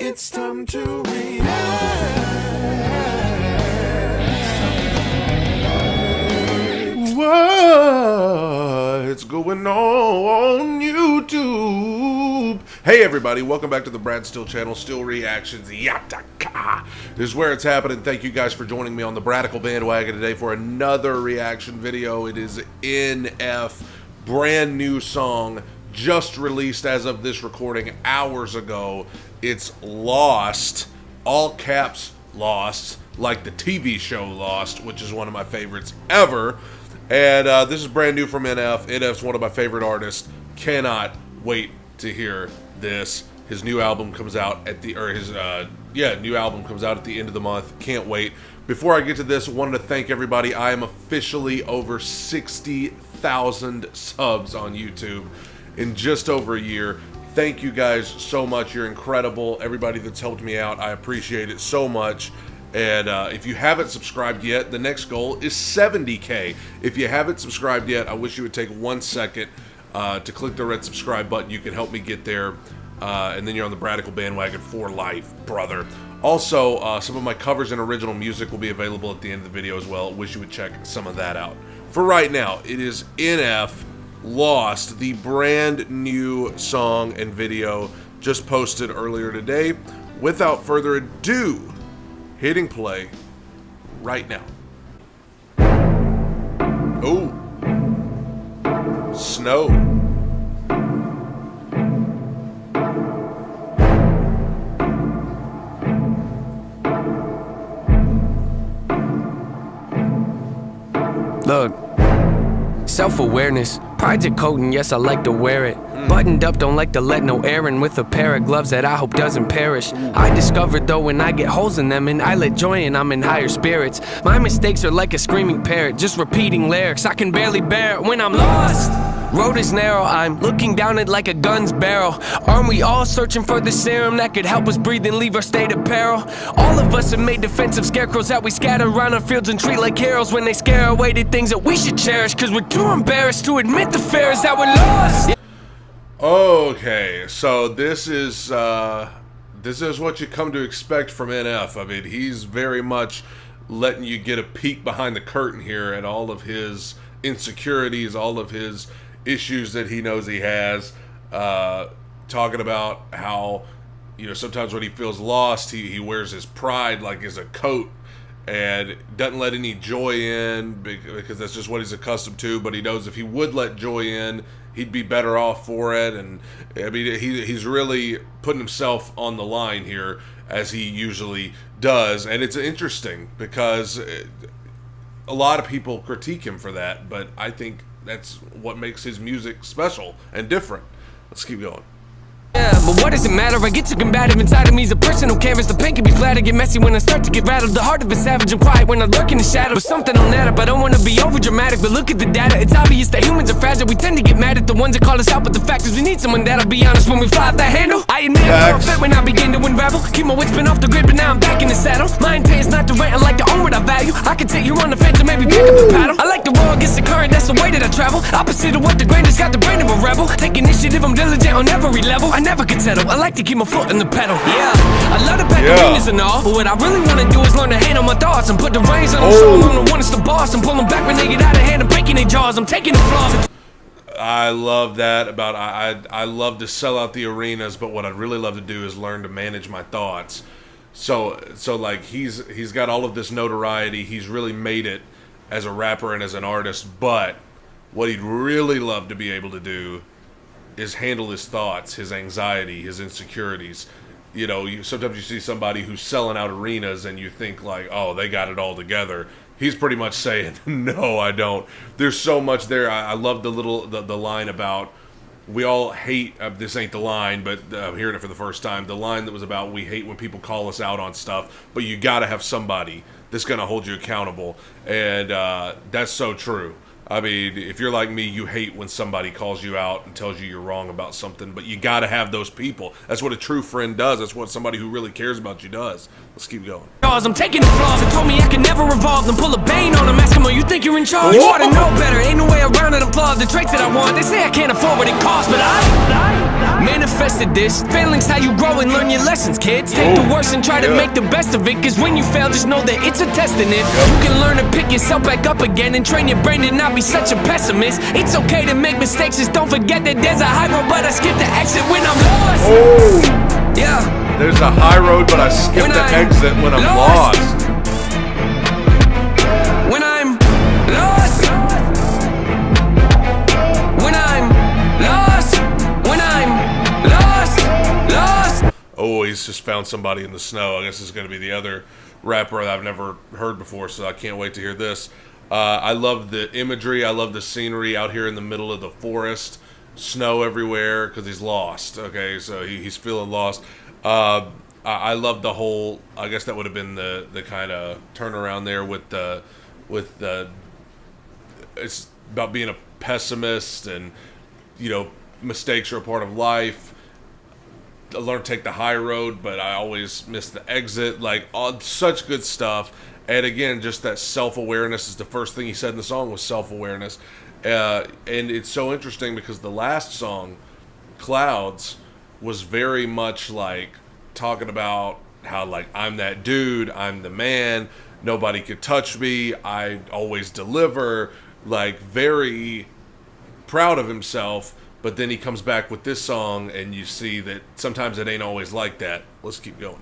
It's time to react. What's going on YouTube? Hey everybody, welcome back to the Brad Steele channel, Steele Reactions, Yataka. This is where it's happening. Thank you guys for joining me on the Bradical bandwagon today for another reaction video. It is NF, brand new song, just released as of this recording hours ago. It's Lost, all caps Lost, like the TV show Lost, which is one of my favorites ever. And this is brand new from NF. NF's one of my favorite artists. Cannot wait to hear this. His new album comes out at the, new album comes out at the end of the month. Can't wait. Before I get to this, I wanted to thank everybody. I am officially over 60,000 subs on YouTube in just over a year. Thank you guys so much. You're incredible. Everybody that's helped me out, I appreciate it so much. And if you haven't subscribed yet, the next goal is 70K. If you haven't subscribed yet, I wish you would take 1 second to click the red subscribe button. You can help me get there, and then you're on the Bradical bandwagon for life, brother. Also, some of my covers and original music will be available at the end of the video as well. Wish you would check some of that out. For right now, it is NF, Lost, the brand new song and video just posted earlier today. Without further ado, hitting play right now. Oh, snow. Look, self-awareness, pride's a coat and yes I like to wear it. Buttoned up, don't like to let no air in, with a pair of gloves that I hope doesn't perish. I discovered though when I get holes in them and I let joy in, I'm in higher spirits. My mistakes are like a screaming parrot, just repeating lyrics. I can barely bear it when I'm lost. Road is narrow, I'm looking down it like a gun's barrel. Aren't we all searching for the serum that could help us breathe and leave our state of peril? All of us have made defensive scarecrows that we scatter around our fields and treat like heroes when they scare away the things that we should cherish, cause we're too embarrassed to admit the fear is that we're lost. Okay, so this is what you come to expect from NF. I mean, he's very much letting you get a peek behind the curtain here at all of his insecurities, all of his issues that he knows he has, talking about how, you know, sometimes when he feels lost, he wears his pride like as a coat and doesn't let any joy in because that's just what he's accustomed to. But he knows if he would let joy in, he'd be better off for it. And I mean, he's really putting himself on the line here, as he usually does. And it's interesting because a lot of people critique him for that, but I think that's what makes his music special and different. Let's keep going. Yeah, but what does it matter? I get too combative inside of me. Is a personal canvas. The paint can be flat. I get messy when I start to get rattled. The heart of a savage and quiet when I lurk in the shadow. But something on that up. I don't want to be over dramatic, but look at the data. It's obvious that humans are fragile. We tend to get mad at the ones that call us out, but the fact is we need someone that'll be honest when we fly off that handle. I admit I'm fit when I begin to unravel. Keep my wits been off the grid, but now I'm back in the saddle. My intent is not to rant. I like to own what I value. I can take you on the fence and maybe pick up the paddle. I like to roll against the current. That's the way that I travel. Opposite of what the grain has got the brain of a rebel. Take initiative. I'm diligent on every level. I never can settle. I like to keep my foot in the pedal. Yeah, I love to pack arenas and all, but what I really want to do is learn to handle my thoughts and put the reins on them so I'm the one that's the boss. I'm pulling back when they get out of hand and breaking their jaws. I'm taking the flaws. I love that about I love to sell out the arenas, but what I'd really love to do is learn to manage my thoughts. So like he's got all of this notoriety. He's really made it as a rapper and as an artist, but what he'd really love to be able to do is handle his thoughts, his anxiety, his insecurities. You know, sometimes you see somebody who's selling out arenas and you think like, oh, they got it all together. He's pretty much saying, no, I don't. There's so much there. I love the line about, we all hate, this ain't the line, but I'm hearing it for the first time. The line that was about, we hate when people call us out on stuff, but you gotta have somebody that's gonna hold you accountable. And that's so true. I mean, if you're like me, you hate when somebody calls you out and tells you you're wrong about something, but you gotta have those people. That's what a true friend does. That's what somebody who really cares about you does. Let's keep going. I'm taking the flaws. They told me I can never revolve. Then pull a bane on them. Ask them, oh, you think you're in charge? You ought to know better. Ain't no way around it. I'm flawed. The traits that I want. They say I can't afford what it costs, but I Manifested this. Failing's how you grow and learn your lessons, kids. Take the worst and try to make the best of it. Cause when you fail, just know that it's a test in it. You can learn to pick yourself back up again and train your brain to not be such a pessimist. It's okay to make mistakes, just don't forget that there's a high road, but I skip the exit when I'm lost. Oh, Yeah. there's a high road, but I skip the exit when I'm lost. When I'm lost. When I'm lost. When I'm lost. Oh, he's just found somebody in the snow. I guess this is going to be the other rapper that I've never heard before, so I can't wait to hear this. I love the imagery. I love the scenery out here in the middle of the forest. Snow everywhere because he's lost. Okay, so he's feeling lost. I love the whole. I guess that would have been the kind of turnaround there with the it's about being a pessimist and mistakes are a part of life. I learned to take the high road, but I always miss the exit. Like such good stuff. And again, just that self-awareness is the first thing he said in the song was self-awareness. And it's so interesting because the last song, Clouds, was very much like talking about how like I'm that dude, I'm the man, nobody could touch me, I always deliver, like very proud of himself. But then he comes back with this song and you see that sometimes it ain't always like that. Let's keep going.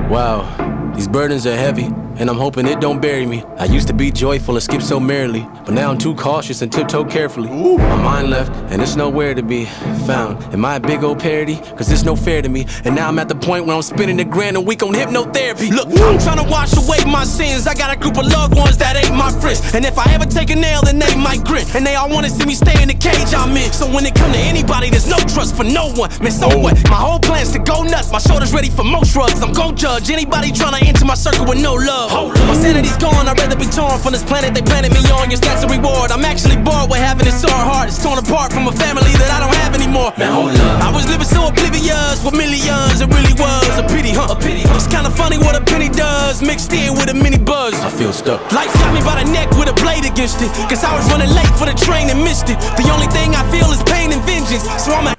Wow, these burdens are heavy, and I'm hoping it don't bury me. I used to be joyful and skip so merrily, but now I'm too cautious and tiptoe carefully. Ooh. My mind left, and it's nowhere to be found. Am I a big old parody? Cause it's no fair to me. And now I'm at the point where I'm spending $1,000 a week on hypnotherapy. Look, I'm trying to wash away my sins. I got a group of loved ones that ain't my friends. And if I ever take a nail, then they might grin. And they all wanna see me stay in the cage I'm in. So when it come to anybody, there's no trust for no one. Man, so what? My whole plan's to go nuts. My shoulder's ready for most drugs. I'm gon' judge anybody trying to enter my circle with no love. My sanity's gone, I'd rather be torn from this planet they planted me on. Your stats a reward. I'm actually bored with having this sore heart. It's torn apart from a family that I don't have anymore. Man, hold up. I was living so oblivious with millions. It really was a pity, huh? A pity. It's kinda funny what a penny does, mixed in with a mini buzz. I feel stuck. Life got me by the neck with a blade against it. Cause I was running late for the train and missed it. The only thing I feel is pain and vengeance. So I'm a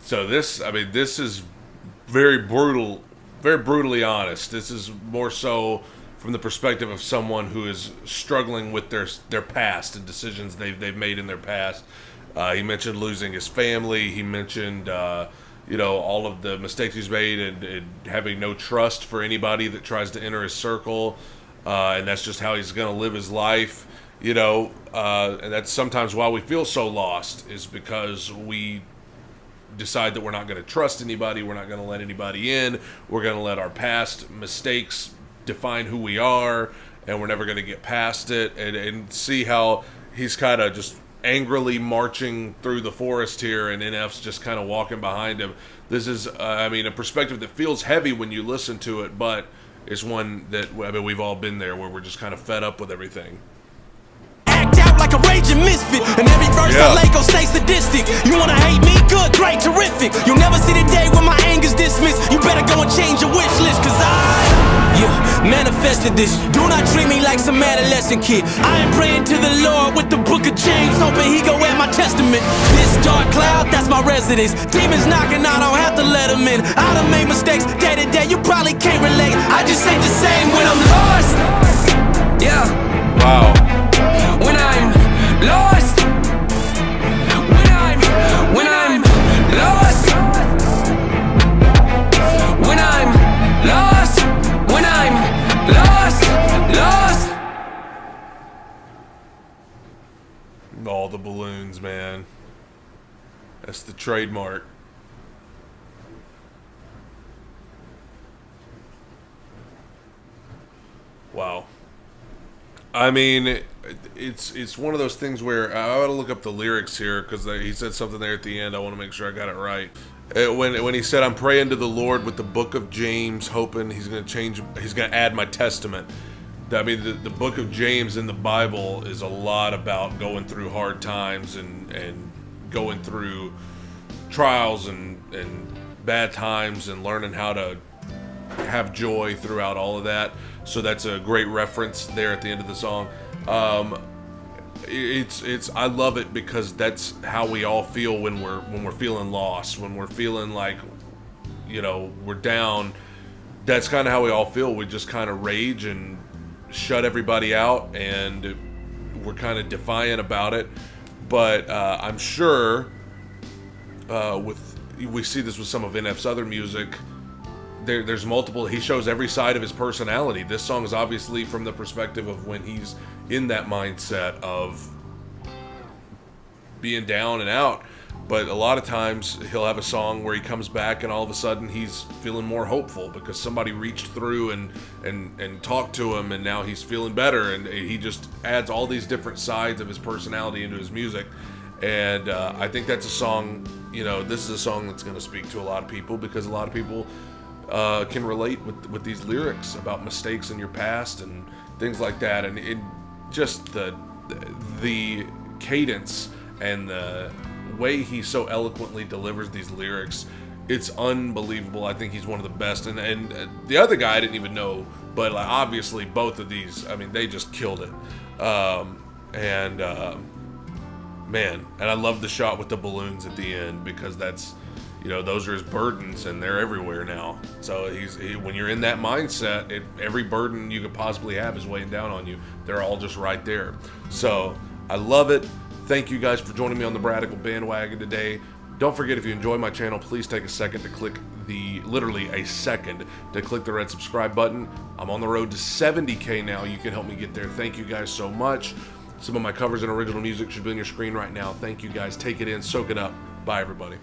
So this is very brutal, very brutally honest. This is more so from the perspective of someone who is struggling with their past and decisions they've made in their past. He mentioned losing his family. He mentioned all of the mistakes he's made and having no trust for anybody that tries to enter his circle, and that's just how he's going to live his life. And that's sometimes why we feel so lost, is because we decide that we're not going to trust anybody, we're not going to let anybody in, we're going to let our past mistakes define who we are, and we're never going to get past it. And see how he's kind of just angrily marching through the forest here, and NF's just kind of walking behind him. This is a perspective that feels heavy when you listen to it, but it's one that we've all been there, where we're just kind of fed up with everything. act out like a raging misfit, and every verse I lay gon' stay sadistic. You wanna hate me? Good, great, terrific. You'll never see the day when my anger's dismissed. You better go and change your wish list, cause manifested this. Do not treat me like some adolescent kid. I am praying to the Lord with the book of James, hoping he go at my testament. This dark cloud, that's my residence. Demons knocking, I don't have to let them in. I done made mistakes day to day, you probably can't relate. I just ain't the same when I'm lost. Yeah. Wow. When I'm lost. When I'm lost. When I'm lost. When I'm lost. All the balloons, man. That's the trademark. Wow. I mean, it's one of those things where I ought to look up the lyrics here, because he said something there at the end. I want to make sure I got it right. When he said, "I'm praying to the Lord with the book of James, hoping he's going to add my testament." I mean, the book of James in the Bible is a lot about going through hard times and going through trials and bad times and learning how to have joy throughout all of that. So that's a great reference there at the end of the song. it's I love it because that's how we all feel when we're feeling lost, when we're feeling like, you know, we're down. That's kind of how we all feel. We just kind of rage and shut everybody out, and we're kind of defiant about it. But I'm sure we see this with some of NF's other music. There's multiple. He shows every side of his personality. This song is obviously from the perspective of when he's in that mindset of being down and out. But a lot of times he'll have a song where he comes back and all of a sudden he's feeling more hopeful because somebody reached through and talked to him, and now he's feeling better. And he just adds all these different sides of his personality into his music. And I think that's a song, you know, this is a song that's going to speak to a lot of people because a lot of people can relate with these lyrics about mistakes in your past and things like that. And it just the cadence and the way he so eloquently delivers these lyrics, it's unbelievable. I think he's one of the best. And the other guy I didn't even know, but like, obviously both of these, I mean, they just killed it. Man, and I love the shot with the balloons at the end because that's, you know, those are his burdens and they're everywhere now. So when you're in that mindset, every burden you could possibly have is weighing down on you. They're all just right there. So I love it. Thank you guys for joining me on the Bradical bandwagon today. Don't forget, if you enjoy my channel, please take a second to click literally a second to click the red subscribe button. I'm on the road to 70K now. You can help me get there. Thank you guys so much. Some of my covers and original music should be on your screen right now. Thank you guys. Take it in, soak it up. Bye, everybody.